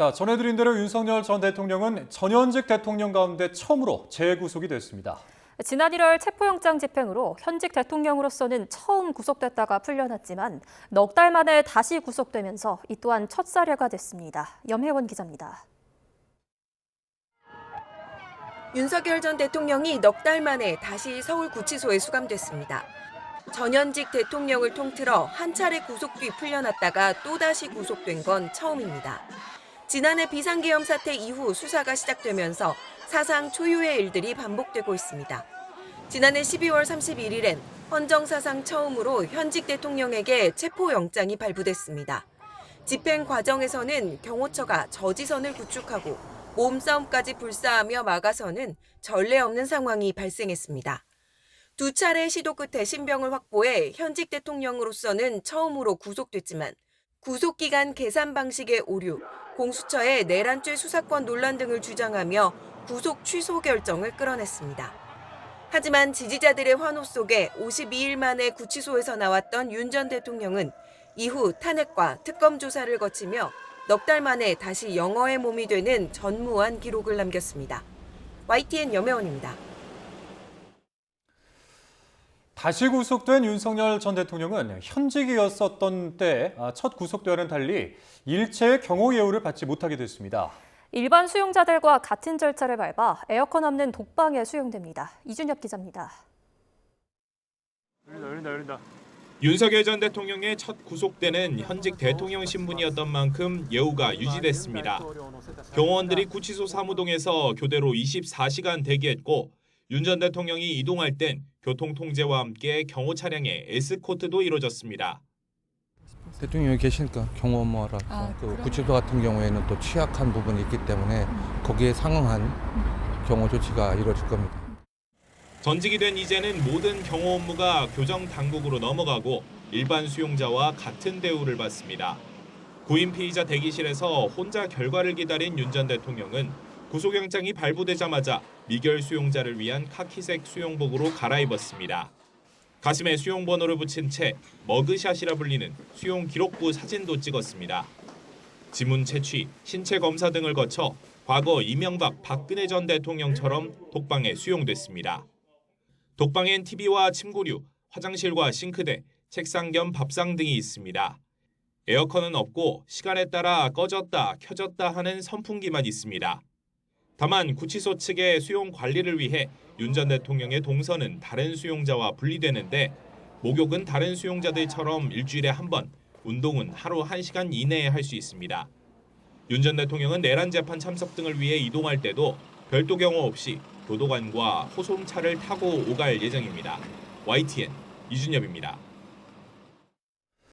자, 전해드린 대로 윤석열 전 대통령은 전현직 대통령 가운데 처음으로 재구속이 됐습니다. 지난 1월 체포영장 집행으로 현직 대통령으로서는 처음 구속됐다가 풀려났지만 넉 달 만에 다시 구속되면서 이 또한 첫 사례가 됐습니다. 염혜원 기자입니다. 윤석열 전 대통령이 넉 달 만에 다시 서울구치소에 수감됐습니다. 전현직 대통령을 통틀어 한 차례 구속 뒤 풀려났다가 또다시 구속된 건 처음입니다. 지난해 비상계엄 사태 이후 수사가 시작되면서 사상 초유의 일들이 반복되고 있습니다. 지난해 12월 31일엔 헌정사상 처음으로 현직 대통령에게 체포영장이 발부됐습니다. 집행 과정에서는 경호처가 저지선을 구축하고 몸싸움까지 불사하며 막아서는 전례 없는 상황이 발생했습니다. 두 차례 시도 끝에 신병을 확보해 현직 대통령으로서는 처음으로 구속됐지만 구속기간 계산 방식의 오류, 공수처의 내란죄 수사권 논란 등을 주장하며 구속 취소 결정을 끌어냈습니다. 하지만 지지자들의 환호 속에 52일 만에 구치소에서 나왔던 윤 전 대통령은 이후 탄핵과 특검 조사를 거치며 넉 달 만에 다시 영어의 몸이 되는 전무한 기록을 남겼습니다. YTN 염혜원입니다. 다시 구속된 윤석열 전 대통령은 현직이었었던 때 첫 구속 때와는 달리 일체의 경호 예우를 받지 못하게 됐습니다. 일반 수용자들과 같은 절차를 밟아 에어컨 없는 독방에 수용됩니다. 이준엽 기자입니다. 열린다. 윤석열 전 대통령의 첫 구속때는 현직 대통령 신분이었던 만큼 예우가 유지됐습니다. 경호원들이 구치소 사무동에서 교대로 24시간 대기했고 윤 전 대통령이 이동할 땐 교통통제와 함께 경호 차량의 에스코트도 이루어졌습니다. 대통령이 계시니까 경호 업무라서 구치소 같은 경우에는 또 취약한 부분이 있기 때문에 거기에 상응한 경호 조치가 이루어질 겁니다. 전직이 된 이제는 모든 경호 업무가 교정 당국으로 넘어가고 일반 수용자와 같은 대우를 받습니다. 구인 피의자 대기실에서 혼자 결과를 기다린 윤 전 대통령은 구속영장이 발부되자마자 미결 수용자를 위한 카키색 수용복으로 갈아입었습니다. 가슴에 수용번호를 붙인 채 머그샷이라 불리는 수용 기록부 사진도 찍었습니다. 지문 채취, 신체 검사 등을 거쳐 과거 이명박, 박근혜 전 대통령처럼 독방에 수용됐습니다. 독방엔 TV와 침구류, 화장실과 싱크대, 책상 겸 밥상 등이 있습니다. 에어컨은 없고 시간에 따라 꺼졌다, 켜졌다 하는 선풍기만 있습니다. 다만 구치소 측의 수용 관리를 위해 윤 전 대통령의 동선은 다른 수용자와 분리되는데 목욕은 다른 수용자들처럼 일주일에 한 번, 운동은 하루 1시간 이내에 할 수 있습니다. 윤 전 대통령은 내란 재판 참석 등을 위해 이동할 때도 별도 경호 없이 교도관과 호송차를 타고 오갈 예정입니다. YTN 이준엽입니다.